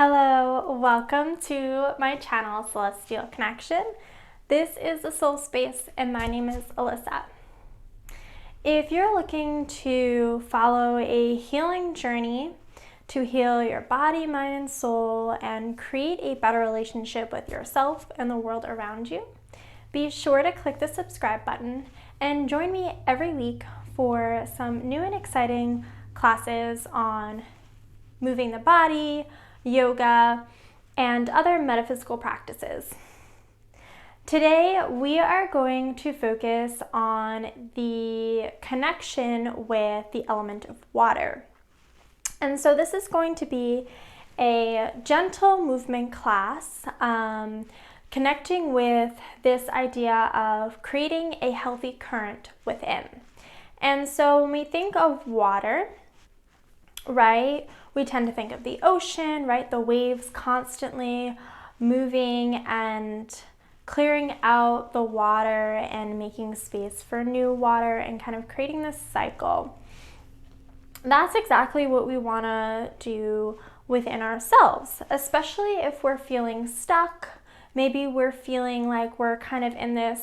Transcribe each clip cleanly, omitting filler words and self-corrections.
Hello, welcome to my channel, Celestial Connection. This is the Soul Space and my name is Alyssa. If you're looking to follow a healing journey to heal your body, mind, and soul and create a better relationship with yourself and the world around you, be sure to click the subscribe button and join me every week for some new and exciting classes on moving the body, yoga, and other metaphysical practices. Today, we are going to focus on the connection with the element of water. And so this is going to be a gentle movement class, connecting with this idea of creating a healthy current within. And so when we think of water, right, we tend to think of the ocean, right? The waves constantly moving and clearing out the water and making space for new water and kind of creating this cycle. That's exactly what we want to do within ourselves, especially if we're feeling stuck. Maybe we're feeling like we're kind of in this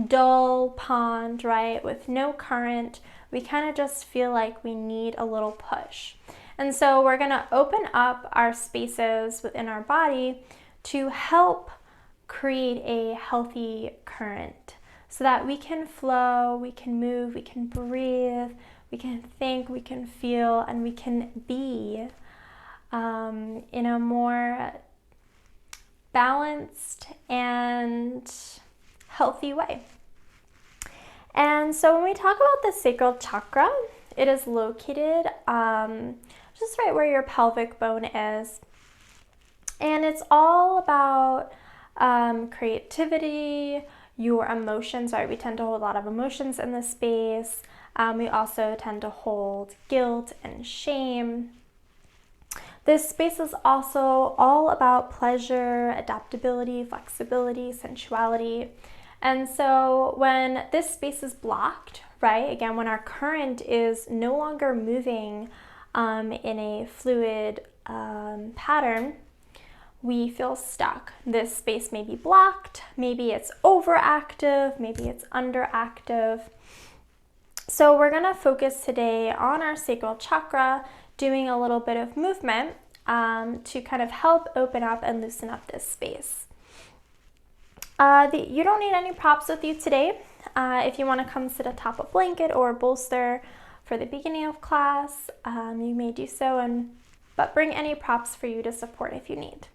dull pond, right, with no current. We kind of just feel like we need a little push. And so we're going to open up our spaces within our body to help create a healthy current so that we can flow, we can move, we can breathe, we can think, we can feel, and we can be in a more balanced and healthy way. And so when we talk about the sacral chakra, it is located just right where your pelvic bone is. And it's all about creativity, your emotions, right? We tend to hold a lot of emotions in this space. We also tend to hold guilt and shame. This space is also all about pleasure, adaptability, flexibility, sensuality. And so when this space is blocked, right, again, when our current is no longer moving in a fluid pattern, we feel stuck. This space may be blocked, maybe it's overactive, maybe it's underactive. So we're gonna focus today on our sacral chakra, doing a little bit of movement to kind of help open up and loosen up this space. You don't need any props with you today. If you want to come sit atop a blanket or a bolster for the beginning of class, you may do so, but bring any props for you to support if you need.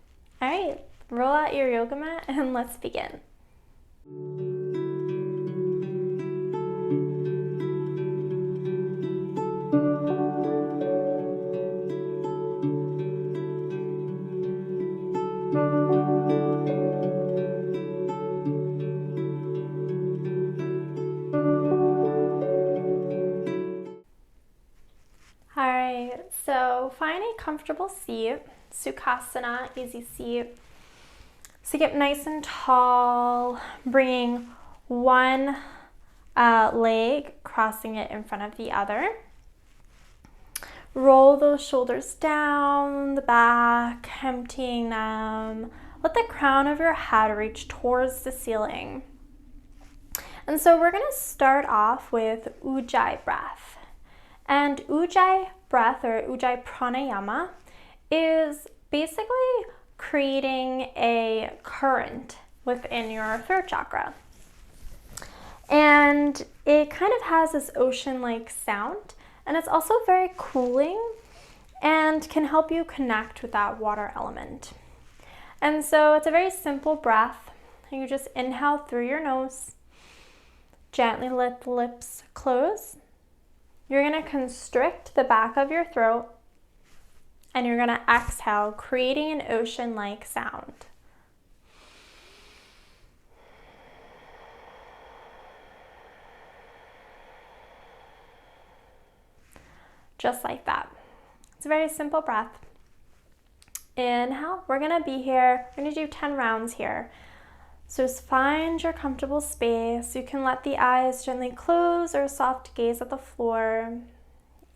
All right, roll out your yoga mat and let's begin. So find a comfortable seat, Sukhasana, easy seat. So get nice and tall, bringing one leg, crossing it in front of the other. Roll those shoulders down the back, emptying them. Let the crown of your head reach towards the ceiling. And so we're going to start off with Ujjayi breath. And Ujjayi breath, or Ujjayi pranayama, is basically creating a current within your throat chakra. And it kind of has this ocean-like sound, and it's also very cooling and can help you connect with that water element. And so it's a very simple breath. You just inhale through your nose, gently let the lips close. You're going to constrict the back of your throat, and you're going to exhale, creating an ocean-like sound. Just like that. It's a very simple breath. Inhale. We're going to be here. We're going to do 10 rounds here. So just find your comfortable space. You can let the eyes gently close or soft gaze at the floor.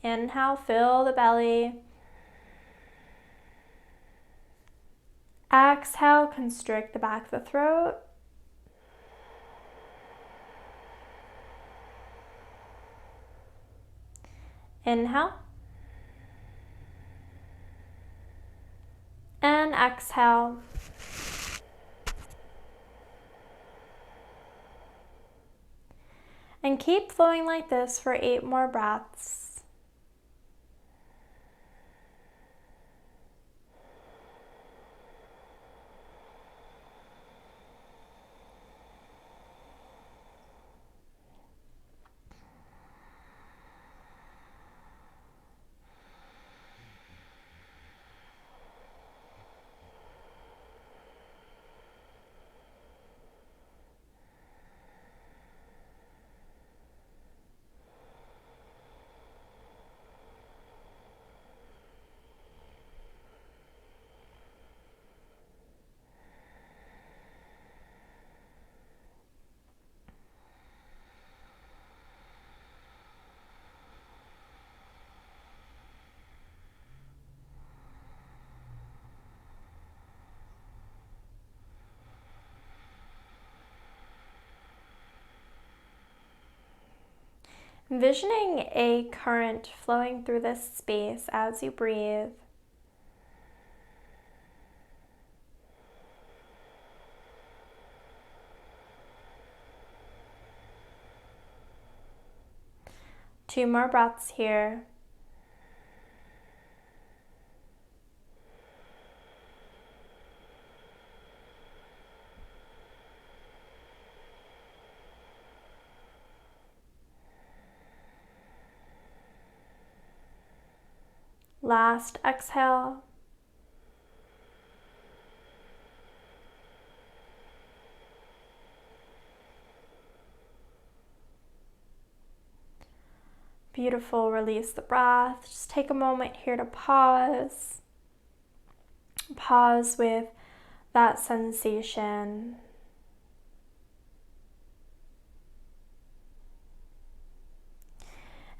Inhale, fill the belly. Exhale, constrict the back of the throat. Inhale. And exhale. And keep flowing like this for 8 more breaths. Envisioning a current flowing through this space as you breathe. Two more breaths here. Last exhale. Beautiful. Release the breath. Just take a moment here to pause. Pause with that sensation.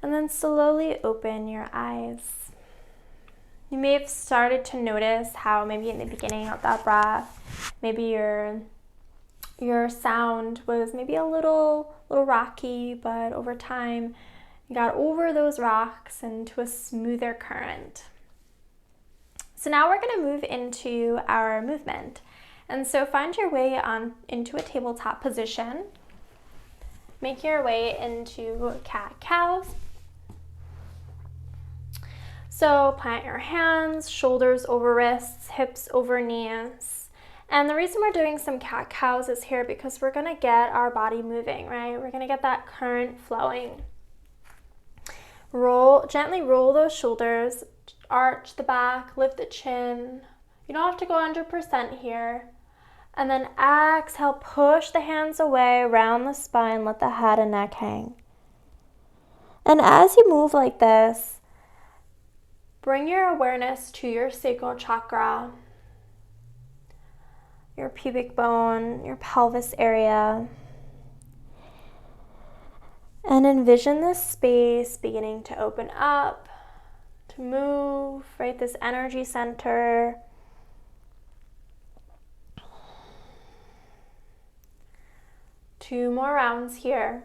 And then slowly open your eyes. You may have started to notice how maybe in the beginning of that breath, maybe your sound was maybe a little rocky, but over time you got over those rocks into a smoother current. So now we're going to move into our movement. And so find your way on into a tabletop position. Make your way into cat-cows. So plant your hands, shoulders over wrists, hips over knees. And the reason we're doing some cat-cows is here because we're going to get our body moving, right? We're going to get that current flowing. Gently roll those shoulders, arch the back, lift the chin. You don't have to go 100% here. And then exhale, push the hands away around the spine, let the head and neck hang. And as you move like this, bring your awareness to your sacral chakra, your pubic bone, your pelvis area. And envision this space beginning to open up, to move, right? This energy center. Two more rounds here.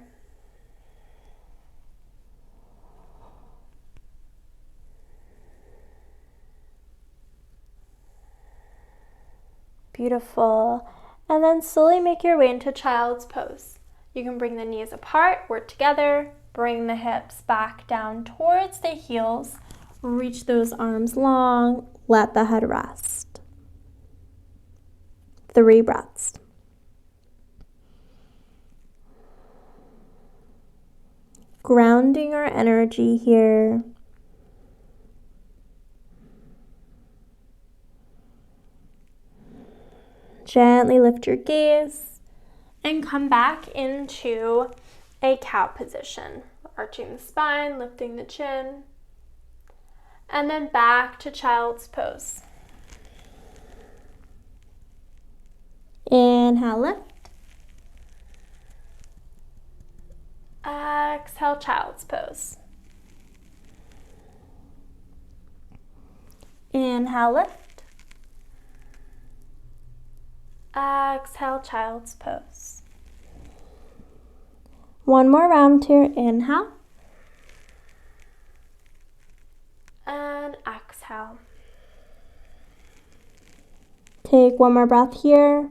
Beautiful. And then slowly make your way into child's pose. You can bring the knees apart, work together, bring the hips back down towards the heels, reach those arms long, let the head rest. 3 breaths. Grounding our energy here. Gently lift your gaze and come back into a cow position. Arching the spine, lifting the chin, and then back to child's pose. Inhale, lift. Exhale, child's pose. Inhale, lift. Exhale, child's pose. One more round here. Inhale. And exhale. Take one more breath here.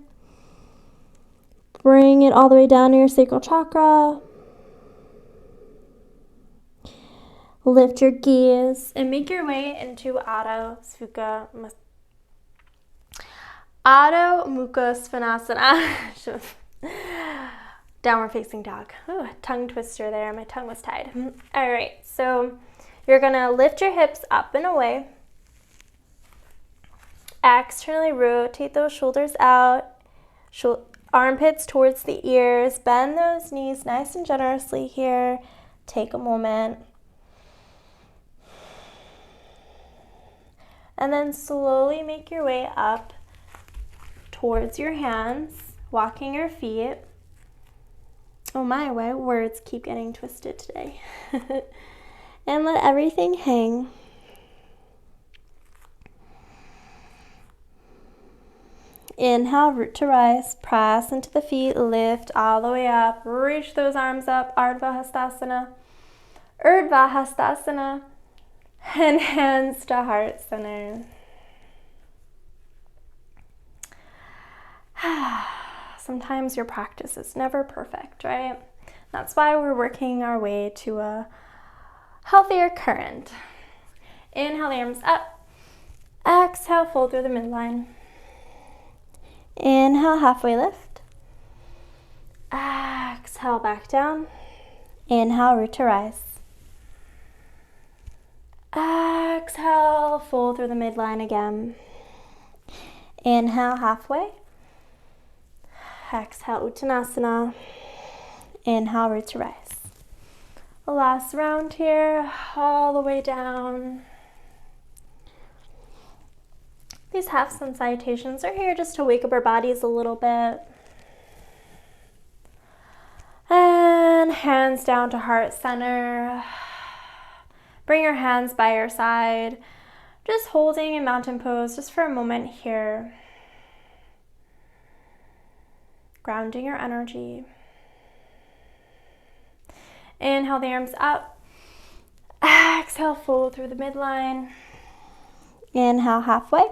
Bring it all the way down to your sacral chakra. Lift your gaze and make your way into Adho Mukha Svanasana. Downward facing dog. Ooh, tongue twister there. My tongue was tied. All right, so you're gonna lift your hips up and away. Externally rotate those shoulders out. Armpits towards the ears. Bend those knees nice and generously here. Take a moment. And then slowly make your way up towards your hands, walking your feet. Oh my words keep getting twisted today. And let everything hang. Inhale, root to rise, press into the feet, lift all the way up, reach those arms up, Urdhva Hastasana, and hands to heart center. Sometimes your practice is never perfect, right? That's why we're working our way to a healthier current. Inhale, the arms up. Exhale, fold through the midline. Inhale, halfway lift. Exhale, back down. Inhale, root to rise. Exhale, fold through the midline again. Inhale, halfway. Exhale, Uttanasana. Inhale, root to rise. Last round here, all the way down. These half sun salutations are here just to wake up our bodies a little bit. And hands down to heart center. Bring your hands by your side. Just holding in mountain pose just for a moment here. Grounding your energy. Inhale the arms up. Exhale, fold through the midline. Inhale, halfway.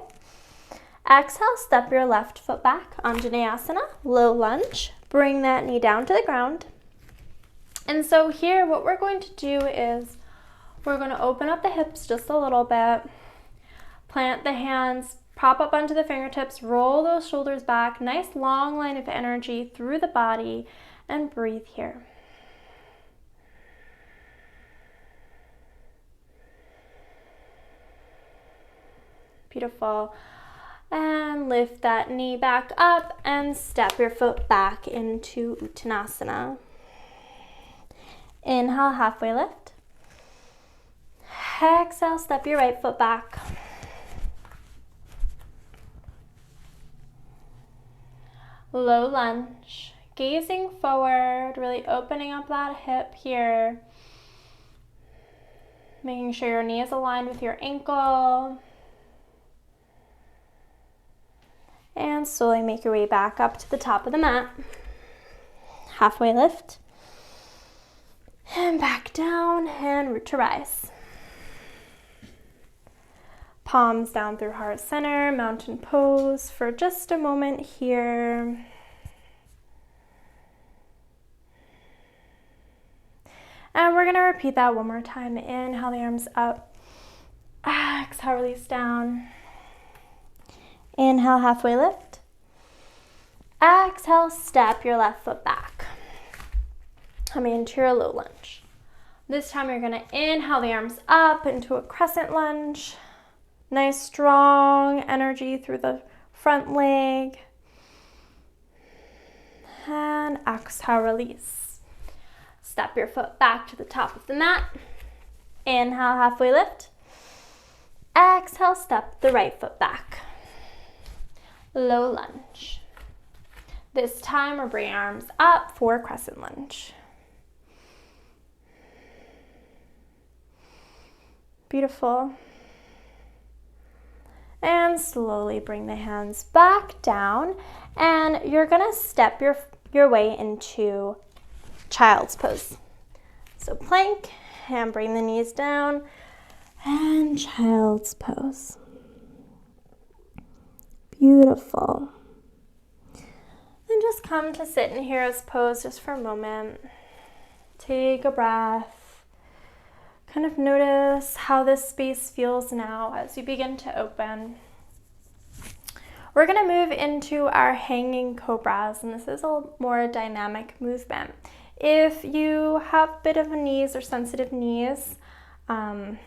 Exhale, step your left foot back, Anjaneyasana, low lunge. Bring that knee down to the ground. And so here, what we're going to do is we're going to open up the hips just a little bit. Plant the hands, prop up onto the fingertips, roll those shoulders back. Nice long line of energy through the body, and breathe here. Beautiful. And lift that knee back up and step your foot back into Uttanasana. Inhale, halfway lift. Exhale, step your right foot back. Low lunge. Gazing forward, really opening up that hip here. Making sure your knee is aligned with your ankle. And slowly make your way back up to the top of the mat. Halfway lift. And back down and root to rise. Palms down through heart center, mountain pose for just a moment here. And we're going to repeat that one more time. Inhale the arms up. Exhale, release down. Inhale, halfway lift. Exhale, step your left foot back. Coming into your low lunge. This time you're going to inhale the arms up into a crescent lunge. Nice strong energy through the front leg. And exhale, release. Step your foot back to the top of the mat. Inhale, halfway lift. Exhale, step the right foot back. Low lunge. This time we're bringing arms up for crescent lunge. Beautiful. And slowly bring the hands back down, and you're gonna step your way into child's pose. So plank, and bring the knees down, and child's pose. Beautiful. And just come to sit in hero's pose just for a moment. Take a breath. Kind of notice how this space feels now as you begin to open. We're going to move into our hanging cobras, and this is a more dynamic movement. If you have a bit of knees or sensitive knees, if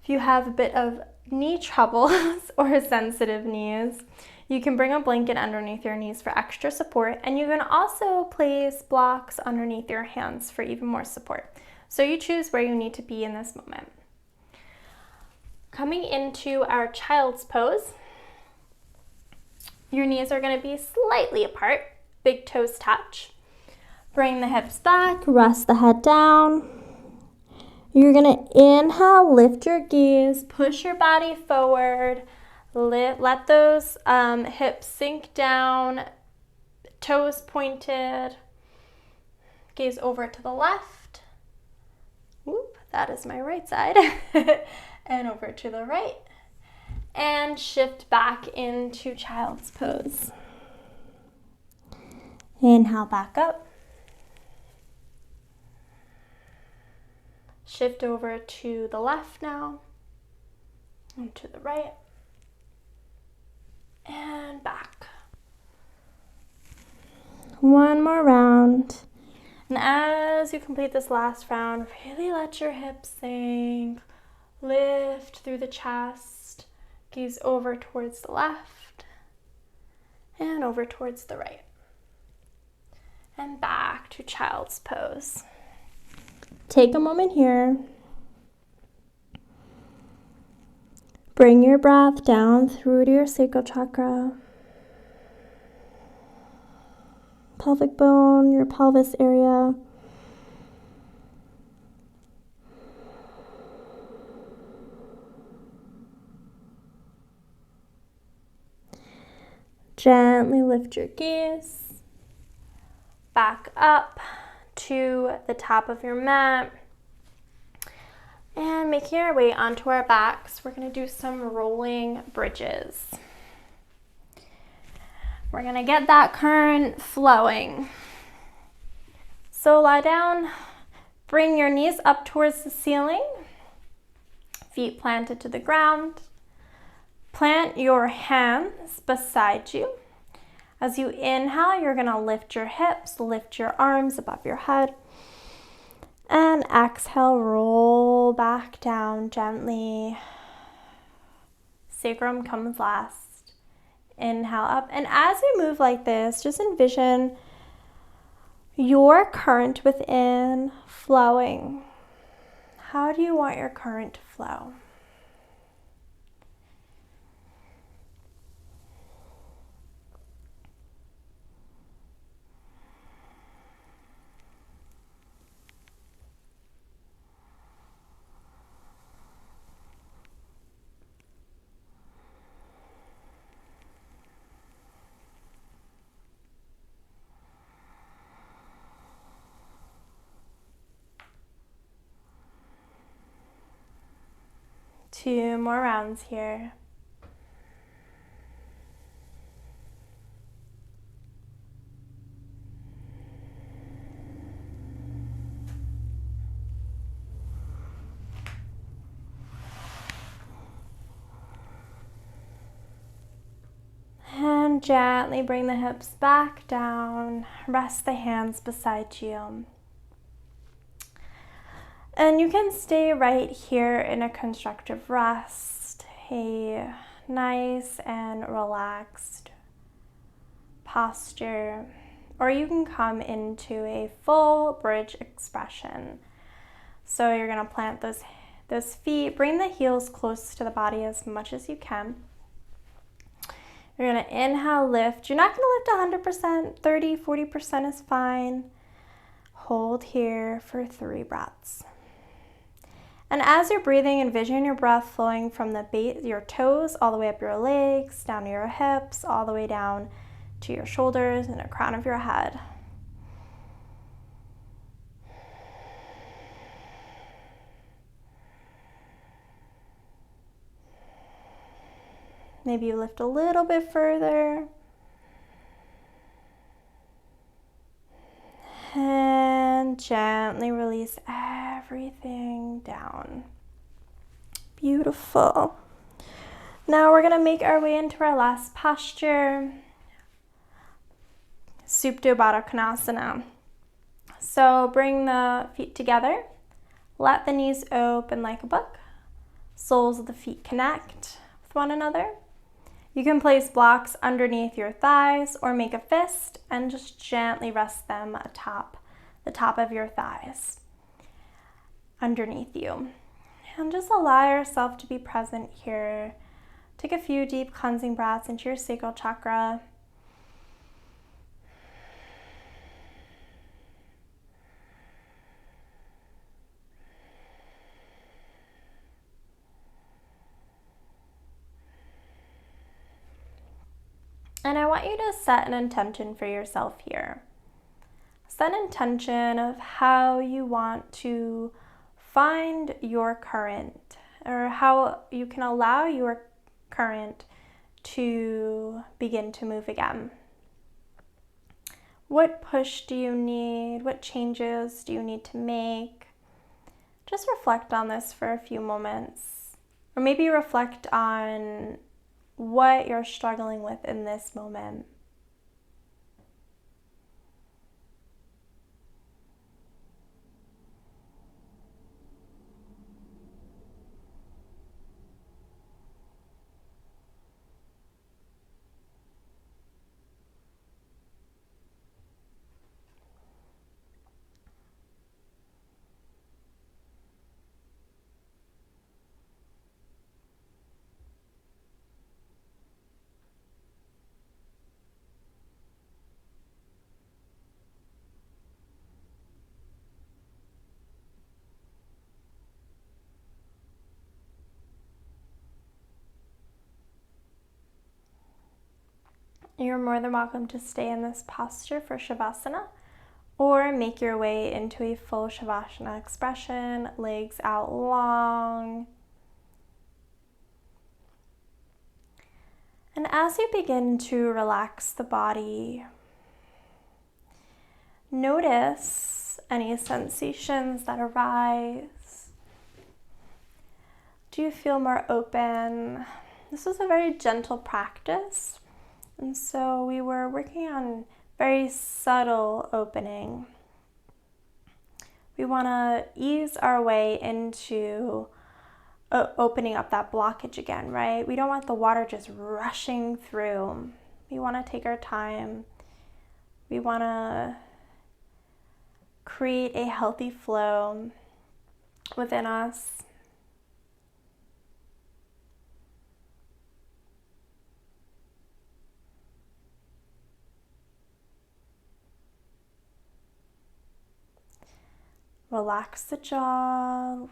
you have a bit of knee troubles or sensitive knees, you can bring a blanket underneath your knees for extra support, and you can also place blocks underneath your hands for even more support. So you choose where you need to be in this moment. Coming into our child's pose, your knees are going to be slightly apart, big toes touch. Bring the hips back, rest the head down. You're going to inhale, lift your gaze, push your body forward, let those hips sink down, toes pointed, gaze over to the left. Whoop, that is my right side. And over to the right. And shift back into child's pose. Inhale back up. Shift over to the left now. And to the right. And back. One more round. And as you complete this last round, really let your hips sink. Lift through the chest. Gaze over towards the left. And over towards the right. And back to child's pose. Take a moment here. Bring your breath down through to your sacral chakra, pelvic bone, your pelvis area. Gently lift your gaze back up to the top of your mat. And making our way onto our backs, we're going to do some rolling bridges. We're going to get that current flowing. So lie down, bring your knees up towards the ceiling, feet planted to the ground. Plant your hands beside you. As you inhale, you're going to lift your hips, lift your arms above your head. And exhale, roll back down gently. Sacrum comes last. Inhale up. And as you move like this, just envision your current within flowing. How do you want your current to flow? Two more rounds here. And gently bring the hips back down. Rest the hands beside you. And you can stay right here in a constructive rest, a nice and relaxed posture, or you can come into a full bridge expression. So you're going to plant those feet, bring the heels close to the body as much as you can. You're going to inhale, lift. You're not going to lift 100%, 30, 40% is fine. Hold here for 3 breaths. And as you're breathing, envision your breath flowing from the base, your toes all the way up your legs, down to your hips, all the way down to your shoulders and the crown of your head. Maybe you lift a little bit further. And gently release everything down. Beautiful. Now we're going to make our way into our last posture, Supta Baddha Konasana. So bring the feet together. Let the knees open like a book. Soles of the feet connect with one another. You can place blocks underneath your thighs or make a fist and just gently rest them atop the top of your thighs underneath you. And just allow yourself to be present here. Take a few deep cleansing breaths into your sacral chakra. And I want you to set an intention for yourself here. Set an intention of how you want to find your current, or how you can allow your current to begin to move again. What push do you need? What changes do you need to make? Just reflect on this for a few moments, or maybe reflect on what you're struggling with in this moment. You're more than welcome to stay in this posture for Shavasana or make your way into a full Shavasana expression, legs out long. And as you begin to relax the body, notice any sensations that arise. Do you feel more open? This is a very gentle practice. And so we were working on very subtle opening. We want to ease our way into opening up that blockage again, right? We don't want the water just rushing through. We want to take our time. We want to create a healthy flow within us. Relax the jaw.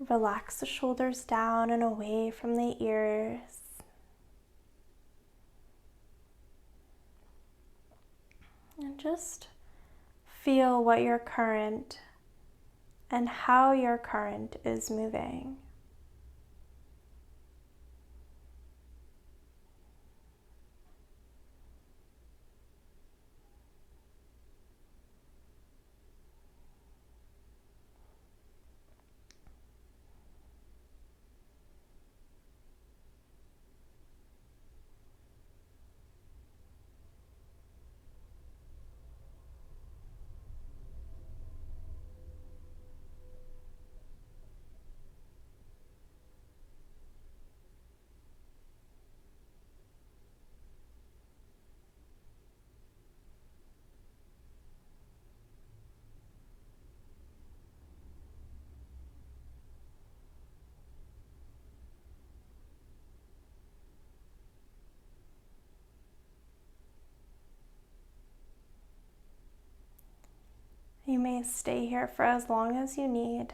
Relax the shoulders down and away from the ears. And just feel what your current and how your current is moving. may stay here for as long as you need.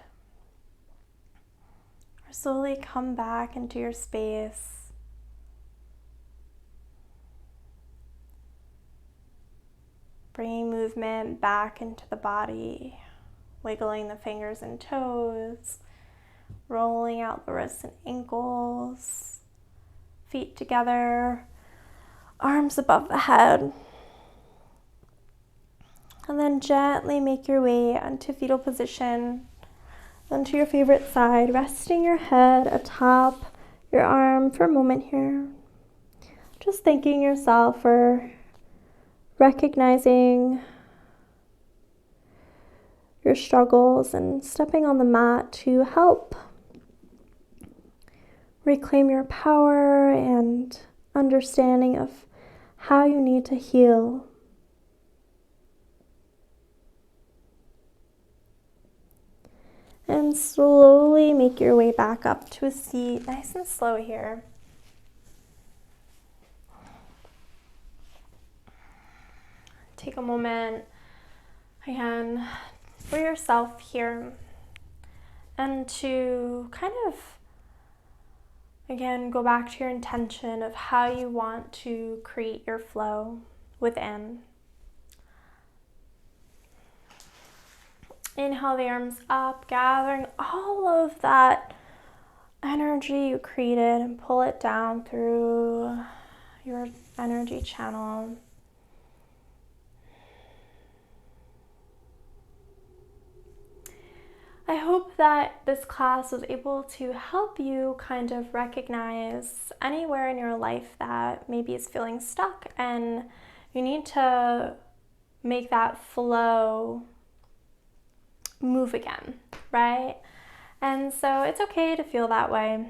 Or slowly come back into your space. Bringing movement back into the body, wiggling the fingers and toes, rolling out the wrists and ankles, feet together, arms above the head. And then gently make your way onto fetal position, onto your favorite side, resting your head atop your arm for a moment here. Just thanking yourself for recognizing your struggles and stepping on the mat to help reclaim your power and understanding of how you need to heal. And slowly make your way back up to a seat, nice and slow here. Take a moment, again, for yourself here, and to kind of, again, go back to your intention of how you want to create your flow within. Inhale the arms up, gathering all of that energy you created and pull it down through your energy channel. I hope that this class was able to help you kind of recognize anywhere in your life that maybe is feeling stuck and you need to make that flow move again, right? And so it's okay to feel that way.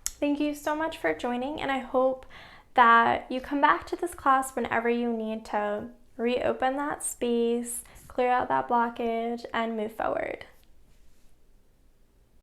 Thank you so much for joining, and I hope that you come back to this class whenever you need to reopen that space, clear out that blockage, and move forward.